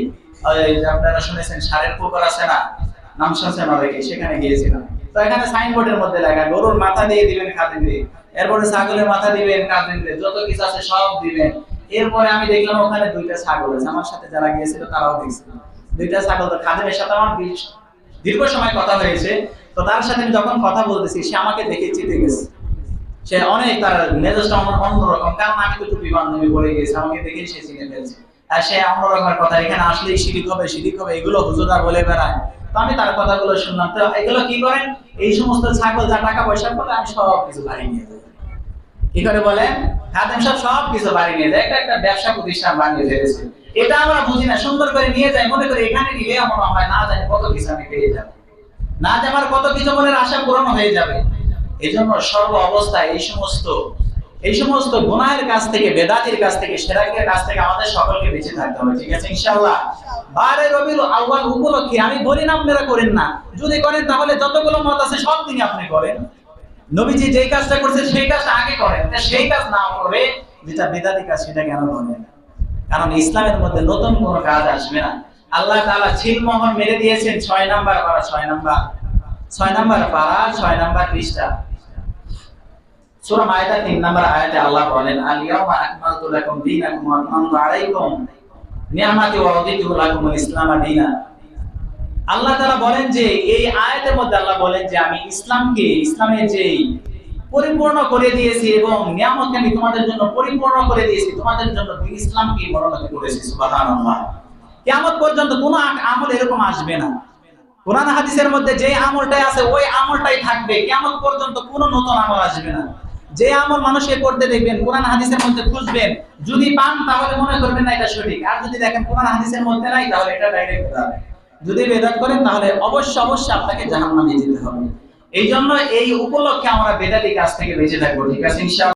আপনারা শুনেছেন ষাঁড়ের পুকুর আছে না, নাম শুনছেন অনেকে, সেখানে গিয়েছিলাম। তো এখানে সাইনবোর্ডের মধ্যে লেখা, গরুর মাথা দিয়ে দিবেন খাদেমকে, এরপরে ছাগলের মাথা দিবেন খাদেমকে, যত কিছু আছে সব দিবেন। এরপরে আমি দেখলাম ওখানে 2টা ছাগল আছে, আমার সাথে যারা গিয়েছিল তারাও দেখছিল 2টা ছাগল। তো খাদেমের সাথে আমার দীর্ঘ সময় কথা হয়েছে। তো তার সাথে যখন কথা বলতেছি, সে আমাকে দেখে চিতে গেছে। সে অনেক, তার মেজাজটা আমার অন্যরকম, কারণ আমি তো টুপি বান্ধবী পরে গেছি, আমাকে দেখে সে চিনে ফেলছে। আর সে অন্যরকম কথা, এখানে আসলেই শিরিক হবে, শিরিক হবে, এগুলো হুজুররা বলে বেড়ায়। তো আমি তার কথাগুলো শুনলাম। তো এগুলো কি করেন, এই সমস্ত ছাগল যা টাকা পয়সা বলে, আমি সব কিছু বাড়ি নিয়ে যাই। কি করে বলেন, খাদেম সব কিছু বাড়ি নিয়ে যায়, একটা ব্যবসা প্রতিষ্ঠান বানিয়ে ফেলেছে। এটা আমরা বুঝি না, সুন্দর করে নিয়ে যায়, মনে করি এখানে নিলে এমন হয়, না জানি কত কিছু আমি পেয়ে যাবো, না যে আমার কত কিছু মনের আশা পূরণ হয়ে যাবে। এই জন্য সর্ব অবস্থায় এই সমস্ত গুনাহের কাছ থেকে, বেদাতির কাছ থেকে, শিরকের কাছ থেকে আমাদের সকলকে বেঁচে থাকতে হবে। ঠিক আছে ইনশাআল্লাহ। 12 রবিউল আউয়াল উপলক্ষে আমি বলি না আপনারা করেন না, যদি করেন তাহলে যতগুলো মত আছে সব দিনই আপনি করেন। নবীজি যেই কাজটা করছে সেই কাজটা আগে করেন, সেই কাজ না করে যেটা বেদাতি কাজ সেটা কেন করেন? কারণ ইসলামের মধ্যে নতুন কোনো কাজ আসবে না। আল্লাহ তাআলা ছিলমোহর মেরে দিয়েছেন 6 নাম্বার পারা, 6 নাম্বার পারা, 6 নাম্বার পৃষ্ঠা, সূরা মায়েদা 3 নাম্বার আয়াতে আল্লাহ বলেন, আল ইয়াউমা আকমালতু লাকুম দীনাকুম ওয়া আতমামতু আলাইকুম নি'মাতি ওয়া রাদিতু লাকুমুল ইসলাম দীনা। আল্লাহ তাআলা বলেন যে, এই আয়াতের মধ্যে আল্লাহ বলেন যে, আমি ইসলামের যে পরিপূর্ণ করে দিয়েছি এবং নিয়ামতকে আমি তোমাদের জন্য পরিপূর্ণ করে দিয়েছি, তোমাদের জন্য ইসলামকে মনোনীত করেছি। সুবহানাল্লাহ। কিয়ামত পর্যন্ত কোনো আমল এরকম আসবে না। কোরআন হাদিসের মধ্যে যে আমলটাই আছে ওই আমলটাই থাকবে, কিয়ামত পর্যন্ত কোনো নতুন আমল আসবে না। যে আমল মানুষকে করতে দেখবেন, কোরআন হাদিসের মধ্যে খুঁজবেন, যদি পান তাহলে মনে করবেন না এটা সঠিক, আর যদি দেখেন কোরআন হাদিসের মধ্যে নাই তাহলে এটা ডাইরেক্ট বেদাত। যদি বেদাত করেন তাহলে অবশ্যই আপনাকে জাহান্নামে যেতে হবে। এই জন্য এই উপলক্ষে আমরা বেদাতি কাজ থেকে বেঁচে থাকবো। ঠিক আছে ইনশাআল্লাহ।